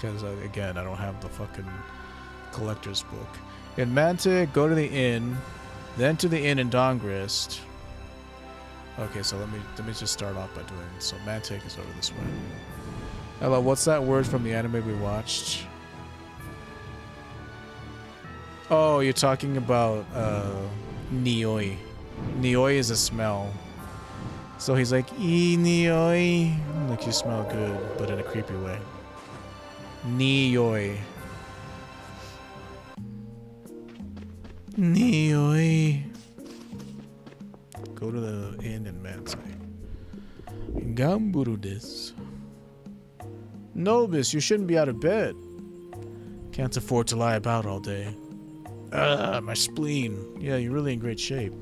Because, again, I don't have the fucking collector's book. In Mantic, go to the inn, then to the inn in Dongrist. Okay, so let me just start off by doing it. So Mantic is over this way. Hello, what's that word from the anime we watched? Oh, you're talking about nioi. Nioi is a smell. So he's like, nioi. Like you smell good, but in a creepy way. Nioi. Nioi. Go to the inn in Mansai. Gamburu desu. Nobis, you shouldn't be out of bed. Can't afford to lie about all day. My spleen. Yeah, you're really in great shape.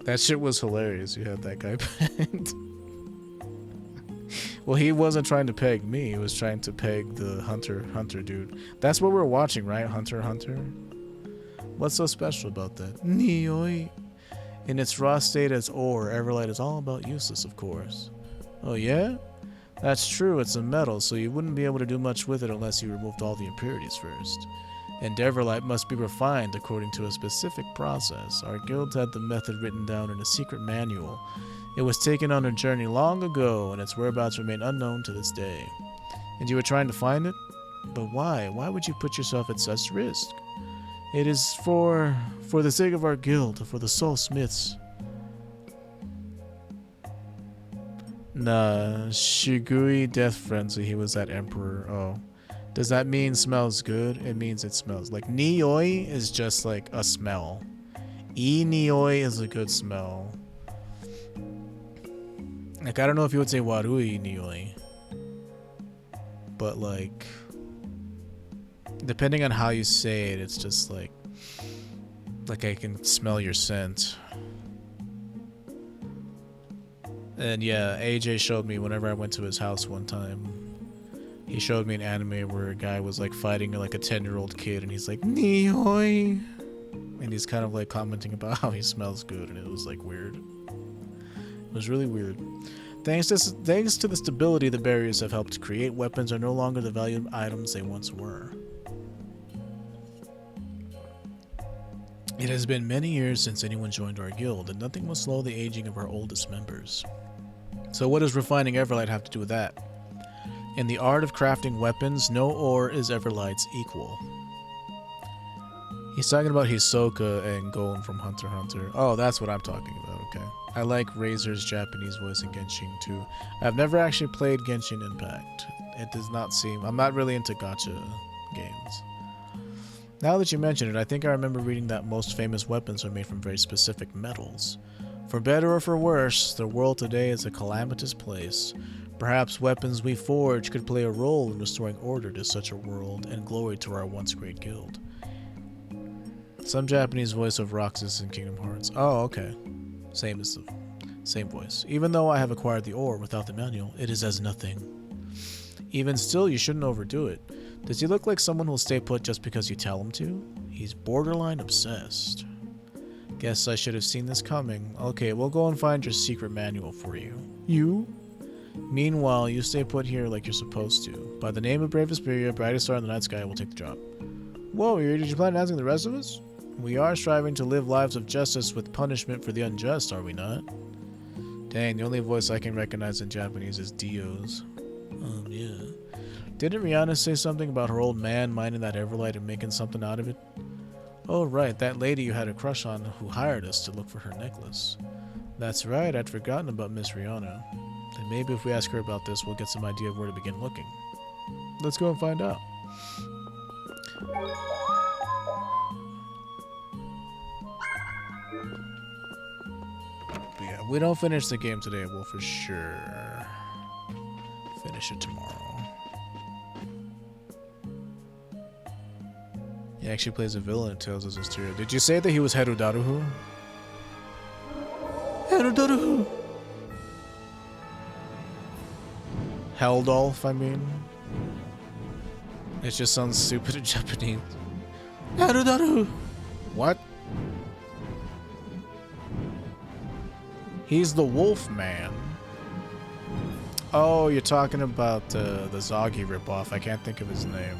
That shit was hilarious. You had that guy pegged. Well, he wasn't trying to peg me. He was trying to peg the Hunter dude. That's what we're watching, right? Hunter. What's so special about that? Nioi. In its raw state as ore, Everlight is all about useless, of course. Oh yeah? That's true, it's a metal, so you wouldn't be able to do much with it unless you removed all the impurities first. And Everlight must be refined according to a specific process. Our guild had the method written down in a secret manual. It was taken on a journey long ago, and its whereabouts remain unknown to this day. And you were trying to find it? But why? Why would you put yourself at such risk? It is for the sake of our guild, for the soul smiths. Nah, Shigui Death Frenzy, he was that emperor. Oh. Does that mean smells good? It means it smells. Like, nioi is just like a smell. Nioi is a good smell. Like, I don't know if you would say warui nioi. But, like, depending on how you say it, it's just like I can smell your scent. And yeah, AJ showed me whenever I went to his house one time. He showed me an anime where a guy was like fighting like a 10-year-old kid, and he's like, Nihoi! And he's kind of like commenting about how he smells good, and it was like weird. It was really weird. Thanks to the stability the barriers have helped create, weapons are no longer the valued items they once were. It has been many years since anyone joined our guild, and nothing will slow the aging of our oldest members. So what does refining Everlight have to do with that? In the art of crafting weapons, no ore is Everlight's equal. He's talking about Hisoka and Gon from Hunter x Hunter. Oh, that's what I'm talking about, okay. I like Razor's Japanese voice in Genshin too. I've never actually played Genshin Impact. It does not seem... I'm not really into gacha games. Now that you mention it, I think I remember reading that most famous weapons are made from very specific metals. For better or for worse, the world today is a calamitous place. Perhaps weapons we forge could play a role in restoring order to such a world and glory to our once great guild. Some Japanese voice of Roxas in Kingdom Hearts. Oh, okay. Same voice. Even though I have acquired the ore without the manual, it is as nothing. Even still, you shouldn't overdo it. Does he look like someone who'll stay put just because you tell him to? He's borderline obsessed. Guess I should have seen this coming. Okay, we'll go and find your secret manual for you. You? Meanwhile, you stay put here like you're supposed to. By the name of Brave Vesperia, brightest star in the night sky will take the job. Whoa, did you plan on asking the rest of us? We are striving to live lives of justice with punishment for the unjust, are we not? Dang, the only voice I can recognize in Japanese is Dio's. Yeah. Didn't Rihanna say something about her old man mining that Everlight and making something out of it? Oh right, that lady you had a crush on who hired us to look for her necklace. That's right, I'd forgotten about Miss Rihanna. And maybe if we ask her about this, we'll get some idea of where to begin looking. Let's go and find out. But yeah, if we don't finish the game today, we'll for sure finish it tomorrow. He actually plays a villain in Tales of Zestiria. Did you say that he was Herudaruhu? Herudaruhu! Heldolf, I mean. It just sounds stupid in Japanese. Herudaruhu! What? He's the Wolf Man. Oh, you're talking about the Zoggy ripoff. I can't think of his name.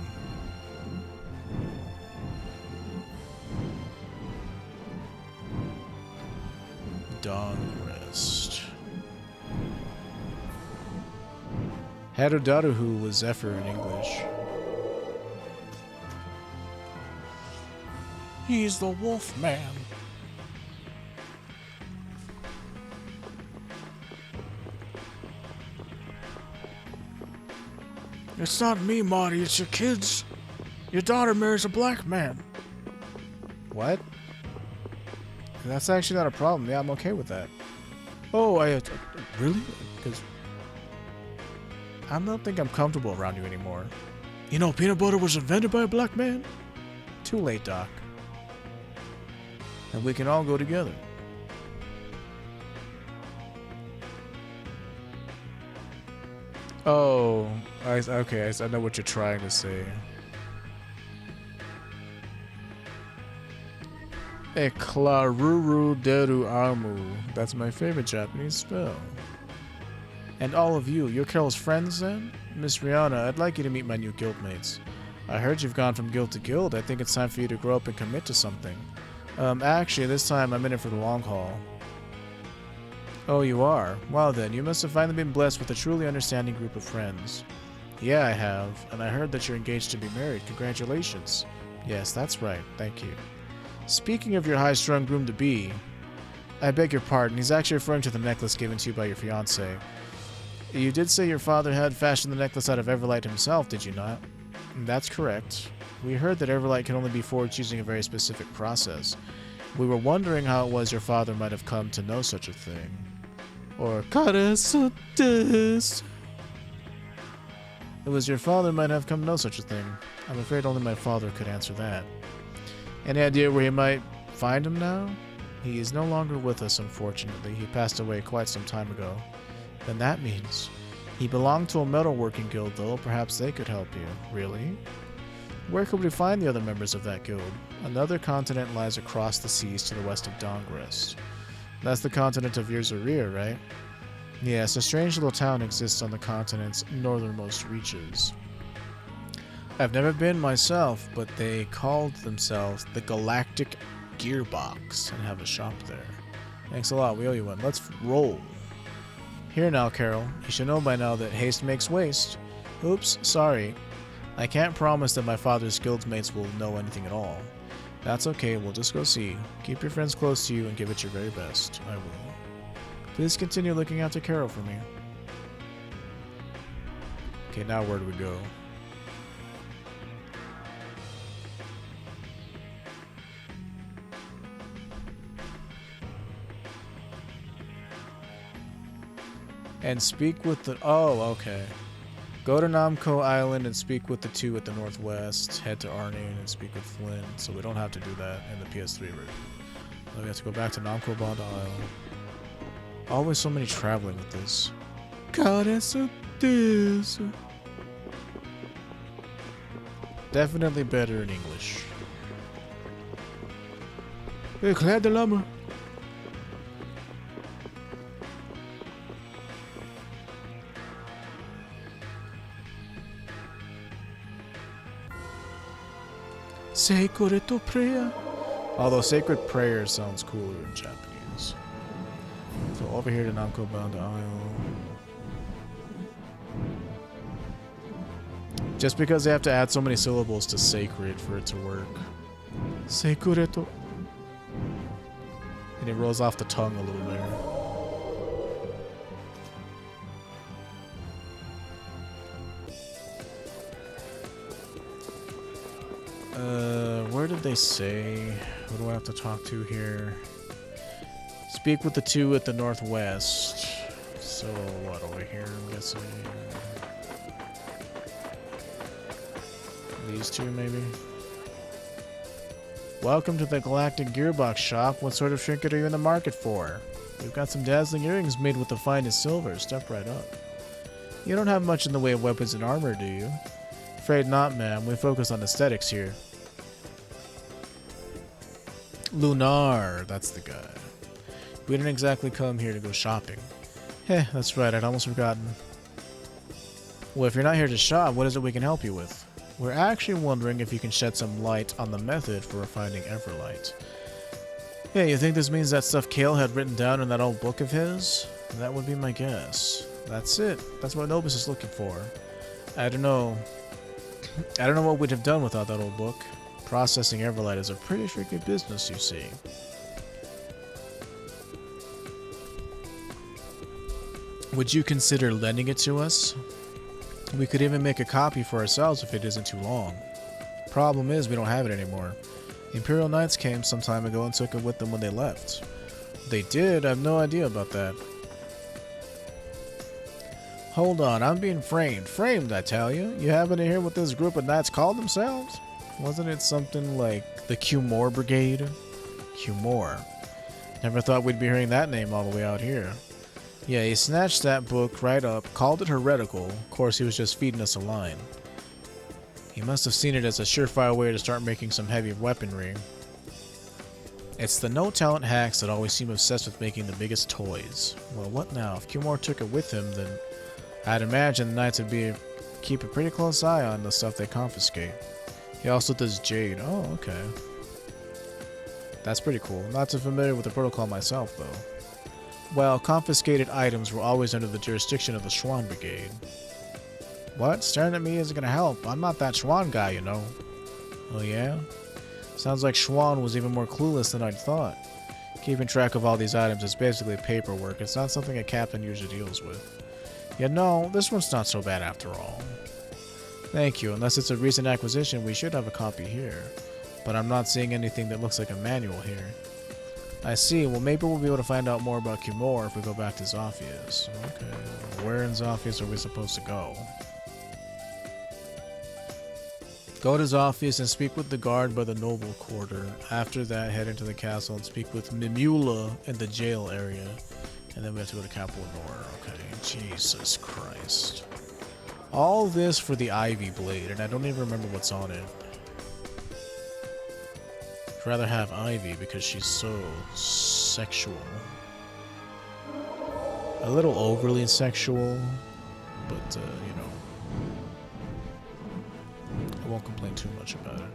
Dawnrest. Harudaruhu was Zephyr in English. He's the Wolf Man. It's not me, Marty. It's your kids. Your daughter marries a black man. What? That's actually not a problem. Yeah, I'm okay with that. Oh, really? Because I don't think I'm comfortable around you anymore. You know, peanut butter was invented by a black man. Too late, Doc. And we can all go together. Oh, okay. I know what you're trying to say. Eklaruru deru amu. That's my favorite Japanese spell. And all of you, you're Carol's friends then? Miss Rihanna, I'd like you to meet my new guildmates. I heard you've gone from guild to guild. I think it's time for you to grow up and commit to something. Actually, this time I'm in it for the long haul. Oh, you are? Well then, you must have finally been blessed with a truly understanding group of friends. Yeah, I have. And I heard that you're engaged to be married. Congratulations. Yes, that's right. Thank you. Speaking of your high-strung groom-to-be, I beg your pardon, he's actually referring to the necklace given to you by your fiancé. You did say your father had fashioned the necklace out of Everlight himself, did you not? That's correct. We heard that Everlight can only be forged using a very specific process. We were wondering how it was your father might have come to know such a thing. Or it was your father might have come to know such a thing. I'm afraid only my father could answer that. Any idea where he might find him now? He is no longer with us, unfortunately. He passed away quite some time ago. Then that means he belonged to a metalworking guild, though. Perhaps they could help you. Really? Where could we find the other members of that guild? Another continent lies across the seas to the west of Dawnrest. That's the continent of Yerzaria, right? Yes, a strange little town exists on the continent's northernmost reaches. I've never been myself, but they called themselves the Galactic Gearbox and have a shop there. Thanks a lot, we owe you one. Let's roll. Here now, Carol. You should know by now that haste makes waste. Oops, sorry. I can't promise that my father's guildmates will know anything at all. That's okay, we'll just go see. Keep your friends close to you and give it your very best. I will. Please continue looking after Carol for me. Okay, now where do we go? And speak with the... Oh, okay. Go to Namco Island and speak with the two at the northwest. Head to Arnane and speak with Flynn. So we don't have to do that in the PS3 version. So we have to go back to Namco Bond Isle. Always so many traveling with this. God, it's so this. Definitely better in English. Éclair de l'âme. Sacred prayer. Although sacred prayer sounds cooler in Japanese. So over here to Namco Bound Isle. Just because they have to add so many syllables to sacred for it to work. Sacreto. And it rolls off the tongue a little there. Where did they say? Who do I have to talk to here? Speak with the two at the northwest. So, what, over here, I'm guessing? These two, maybe? Welcome to the Galactic Gearbox Shop. What sort of trinket are you in the market for? We've got some dazzling earrings made with the finest silver. Step right up. You don't have much in the way of weapons and armor, do you? Afraid not, ma'am. We focus on aesthetics here. Lunar, that's the guy. We didn't exactly come here to go shopping. Heh, that's right, I'd almost forgotten. Well, if you're not here to shop, what is it we can help you with? We're actually wondering if you can shed some light on the method for refining Everlight. Yeah, you think this means that stuff Kale had written down in that old book of his? That would be my guess. That's it. That's what Nobis is looking for. I don't know what we'd have done without that old book. Processing Everlight is a pretty tricky business, you see. Would you consider lending it to us? We could even make a copy for ourselves if it isn't too long. Problem is, we don't have it anymore. The Imperial Knights came some time ago and took it with them when they left. They did? I have no idea about that. Hold on, I'm being framed. Framed, I tell you. You happen to hear what this group of knights called themselves? Wasn't it something like the Cumore Brigade? Cumore. Never thought we'd be hearing that name all the way out here. Yeah, he snatched that book right up, called it heretical. Of course, he was just feeding us a line. He must have seen it as a surefire way to start making some heavy weaponry. It's the no-talent hacks that always seem obsessed with making the biggest toys. Well, what now? If Cumore took it with him, then I'd imagine the Knights would keep a pretty close eye on the stuff they confiscate. He also does jade. Oh, okay. That's pretty cool. Not too familiar with the protocol myself, though. Well, confiscated items were always under the jurisdiction of the Schwan Brigade. What? Staring at me isn't gonna help. I'm not that Schwan guy, you know. Oh yeah? Sounds like Schwan was even more clueless than I'd thought. Keeping track of all these items is basically paperwork. It's not something a captain usually deals with. Yet no, this one's not so bad after all. Thank you. Unless it's a recent acquisition, we should have a copy here. But I'm not seeing anything that looks like a manual here. I see. Well, maybe we'll be able to find out more about Cumore if we go back to Zophius. Okay. Where in Zophius are we supposed to go? Go to Zophius and speak with the guard by the noble quarter. After that, head into the castle and speak with Mimula in the jail area. And then we have to go to Capital Nor. Okay. Jesus Christ. All this for the Ivy Blade, and I don't even remember what's on it. I'd rather have Ivy because she's so sexual. A little overly sexual, but, you know, I won't complain too much about it.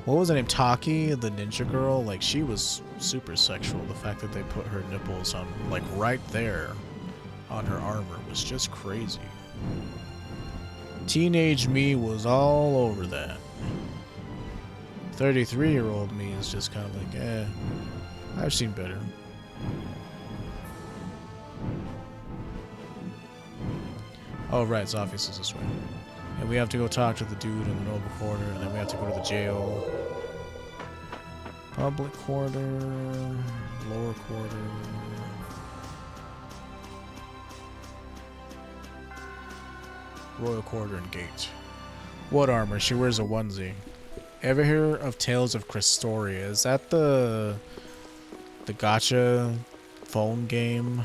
What was her name? Taki, the ninja girl? Like, she was super sexual. The fact that they put her nipples on, like, right there on her armor was just crazy. Teenage me was all over that. 33-year-old me is just kind of like, eh, I've seen better. Oh, right, Zophius is this way. And we have to go talk to the dude in the noble quarter, and then we have to go to the jail. Public quarter, lower quarter. Royal quarter and gate. What armor? She wears a onesie. Ever hear of Tales of Crestoria? Is that the gacha phone game?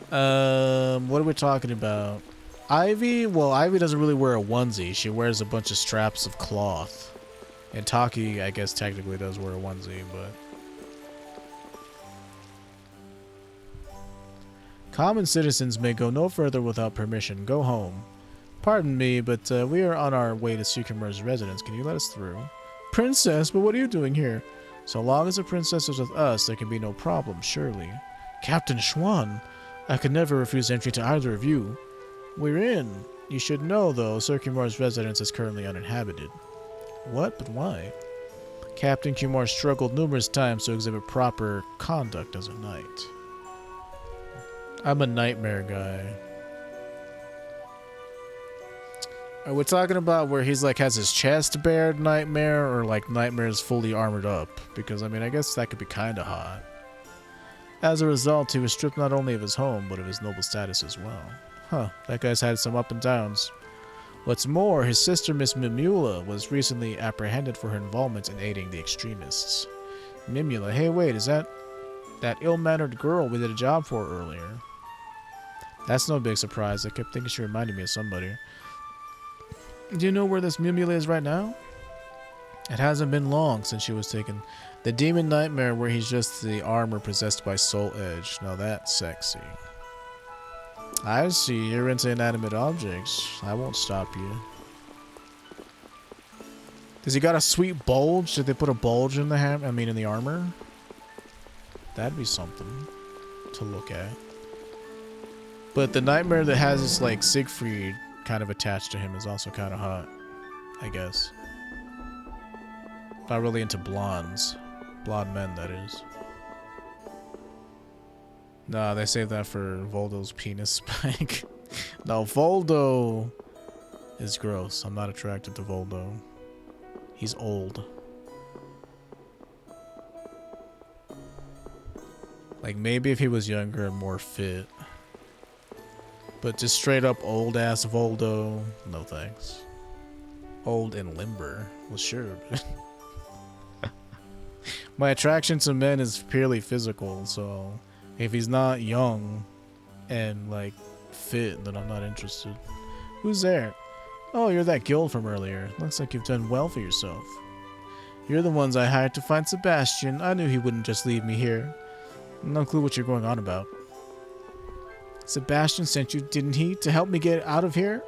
What are we talking about? Ivy? Well, Ivy doesn't really wear a onesie. She wears a bunch of straps of cloth. And Taki, I guess, technically does wear a onesie, but... Common citizens may go no further without permission. Go home. Pardon me, but we are on our way to Sukumer's residence. Can you let us through? Princess, but what are you doing here? So long as the princess is with us, there can be no problem, surely. Captain Schwan, I could never refuse entry to either of you. We're in. You should know, though, Sukumer's residence is currently uninhabited. What? But why? Captain Cumore struggled numerous times to exhibit proper conduct as a knight. I'm a nightmare guy. Are we talking about where he's like has his chest bared nightmare, or like nightmare's fully armored up? Because I mean, I guess that could be kinda hot. As a result, he was stripped not only of his home, but of his noble status as well. Huh, that guy's had some up and downs. What's more, his sister Miss Mimula was recently apprehended for her involvement in aiding the extremists. Mimula, hey wait, is that ill-mannered girl we did a job for earlier? That's no big surprise. I kept thinking she reminded me of somebody. Do you know where this Mimula is right now? It hasn't been long since she was taken. The demon nightmare where he's just the armor possessed by Soul Edge. Now that's sexy. I see, you're into inanimate objects. I won't stop you. Does he got a sweet bulge? Did they put a bulge in the in the armor? That'd be something to look at. But the nightmare that has like Siegfried kind of attached to him is also kind of hot, I guess. Not really into blondes. Blonde men, that is. Nah, they saved that for Voldo's penis spike. No, Voldo is gross. I'm not attracted to Voldo. He's old. Like, maybe if he was younger and more fit. But just straight up old ass Voldo, no thanks. Old and limber. Well, sure. My attraction to men is purely physical, so if he's not young and like fit, then I'm not interested. Who's there? Oh, you're that guild from earlier. Looks like you've done well for yourself. You're the ones I hired to find Sebastian. I knew he wouldn't just leave me here. No clue what you're going on about. Sebastian sent you, didn't he, to help me get out of here?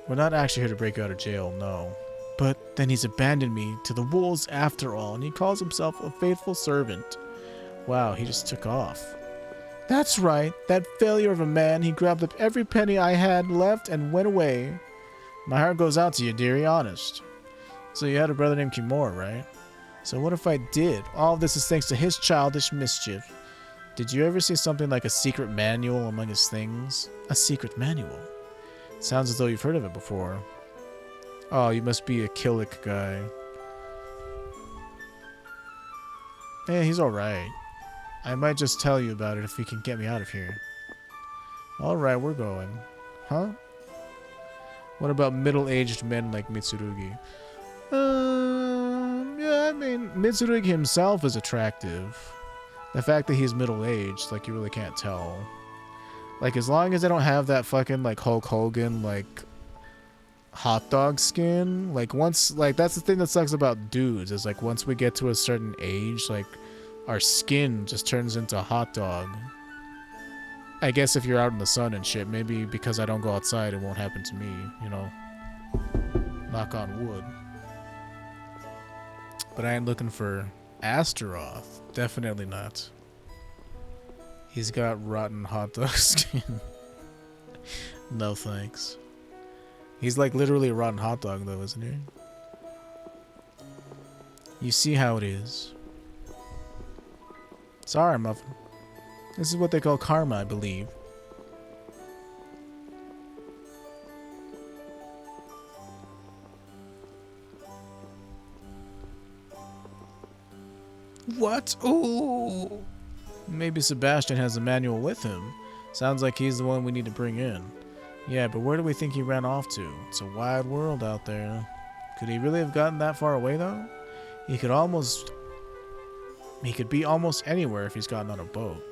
We're not actually here to break you out of jail, no. But then he's abandoned me to the wolves after all, and he calls himself a faithful servant. Wow, he just took off. That's right, that failure of a man. He grabbed up every penny I had left and went away. My heart goes out to you, dearie, honest. So you had a brother named Kimura, right? So what if I did? All of this is thanks to his childish mischief. Did you ever see something like a secret manual among his things? A secret manual? Sounds as though you've heard of it before. Oh, you must be a Killick guy. Eh, he's alright. I might just tell you about it if he can get me out of here. Alright, we're going. Huh? What about middle-aged men like Mitsurugi? Yeah, I mean, Mitsurugi himself is attractive. The fact that he's middle-aged, like, you really can't tell. Like, as long as they don't have that fucking, like, Hulk Hogan, like, hot dog skin, like, once, like, that's the thing that sucks about dudes, is, like, once we get to a certain age, like, our skin just turns into a hot dog. I guess if you're out in the sun and shit, maybe because I don't go outside, it won't happen to me, you know. Knock on wood. But I ain't looking for Astaroth. Definitely not. He's got rotten hot dog skin. No thanks. He's like literally a rotten hot dog though, isn't he? You see how it is. Sorry, Muffin. This is what they call karma, I believe. What? Ooh. Maybe Sebastian has a manual with him. Sounds like he's the one we need to bring in. Yeah, but where do we think he ran off to? It's a wide world out there. Could he really have gotten that far away, though? He could be almost anywhere if he's gotten on a boat.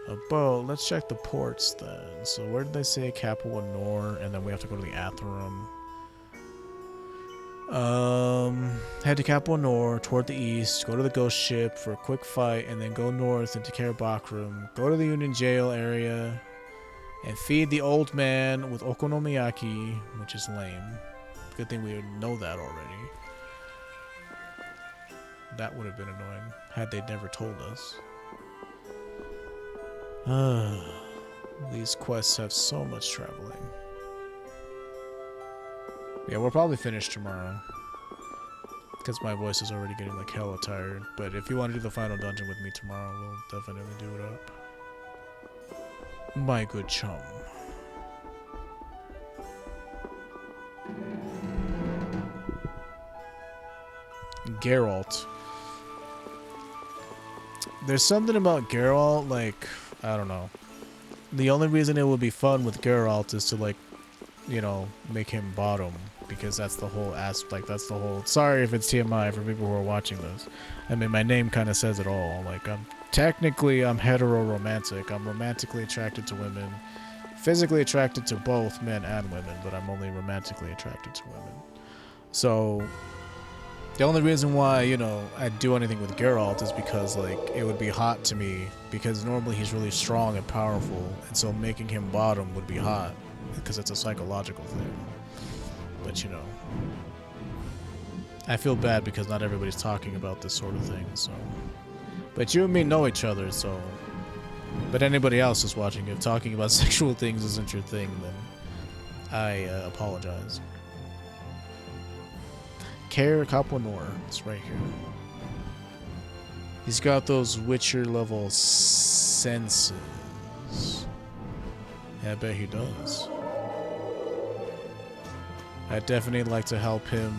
A boat? Let's check the ports then. So where did they say Capua Nor? And then we have to go to the Atherum. Head to Capua Nor, toward the east, go to the ghost ship for a quick fight, and then go north into Karabakram. Go to the Union Jail area, and feed the old man with okonomiyaki, which is lame. Good thing we would know that already. That would have been annoying, had they never told us. These quests have so much traveling. Yeah, we'll probably finish tomorrow. Because my voice is already getting like hella tired. But if you want to do the final dungeon with me tomorrow, we'll definitely do it up. My good chum. Geralt. There's something about Geralt, like, I don't know. The only reason it would be fun with Geralt is to, like, you know, make him bottom. Because that's the whole that's the whole... Sorry if it's TMI for people who are watching this. I mean, my name kind of says it all. Like, I'm hetero-romantic. I'm romantically attracted to women. Physically attracted to both men and women, but I'm only romantically attracted to women. So, The only reason why, you know, I'd do anything with Geralt is because, like, it would be hot to me, because normally he's really strong and powerful, and so making him bottom would be hot, because it's a psychological thing. But, you know, I feel bad because not everybody's talking about this sort of thing, so. But you and me know each other, so. But anybody else is watching, if talking about sexual things isn't your thing, then I apologize. Care Kaplanor, it's right here. He's got those Witcher level senses. Yeah, I bet he does. I'd definitely like to help him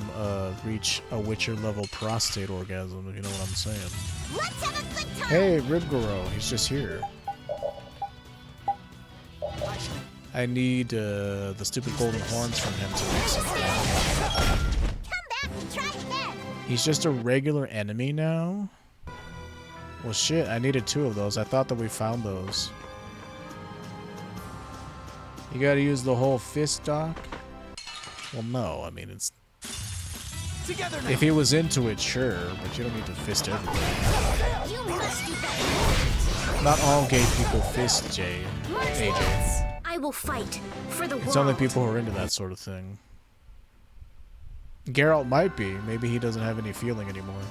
reach a Witcher level prostate orgasm, if you know what I'm saying. Let's have a good time. Hey, Ribgoro, he's just here. I need the stupid golden horns from him to make something. He's just a regular enemy now? Well, shit, I needed 2 of those. I thought that we found those. You gotta use the whole fist, Doc? Well, no, I mean, it's... If he was into it, sure, but you don't need to fist everybody. Not all gay people fist, AJ. I will fight for the world. It's only people who are into that sort of thing. Geralt might be. Maybe he doesn't have any feeling anymore.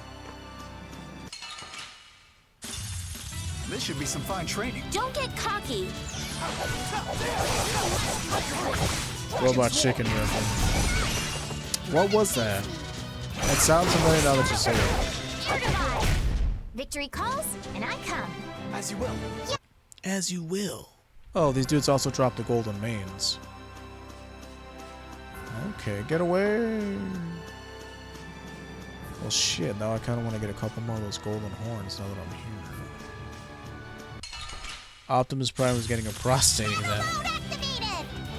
This should be some fine training. Don't get cocky. Robot chicken rifle. What was that? That sounds familiar now that you say it. Victory calls, and I come. As you will. As you will. Oh, these dudes also dropped the golden mains. Okay, get away. Well, shit, now I kind of want to get a couple more of those golden horns now that I'm here. Optimus Prime is getting a prostate exam.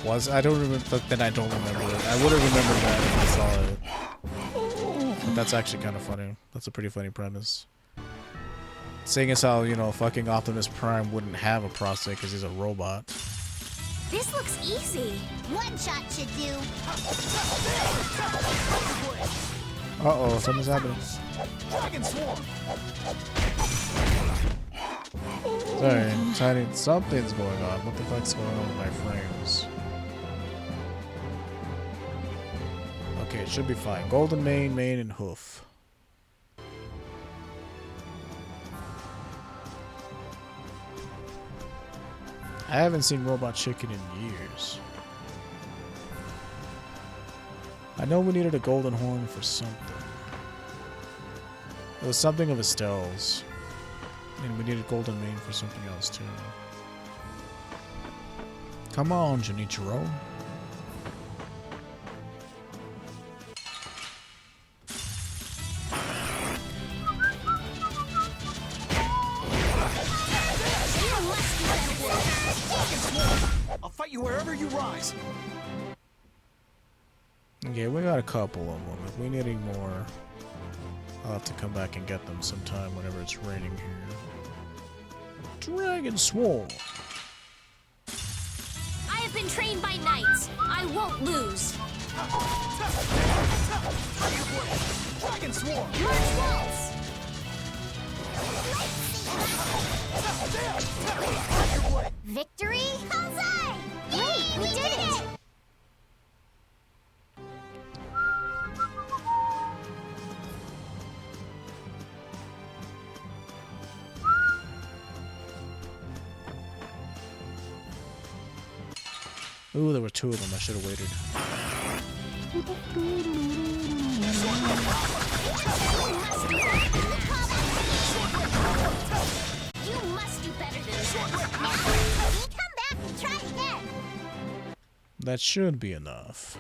Was? I don't remember, then I don't remember it. I would have remembered that if I saw it. But that's actually kind of funny. That's a pretty funny premise. Seeing as how, you know, fucking Optimus Prime wouldn't have a prostate because he's a robot. This looks easy. One shot should do. Uh-oh, something's happening. Sorry, tiny. Something's going on. What the fuck's going on with my frames? Okay, it should be fine. Golden mane, and hoof. I haven't seen Robot Chicken in years. I know we needed a golden horn for something. It was something of Estelle's. And we needed golden mane for something else too. Come on, Junichiro. I'll fight you wherever you rise. Okay, we got a couple of them. If we need any more, I'll have to come back and get them sometime whenever it's raining here. Dragon Swarm. I have been trained by knights. I won't lose. Dragon Swarm. March waltz. Victory? Bullseye! Great, we did it! Ooh, there were 2 of them. I should have waited. You must do better than this. Come back and try again. That should be enough.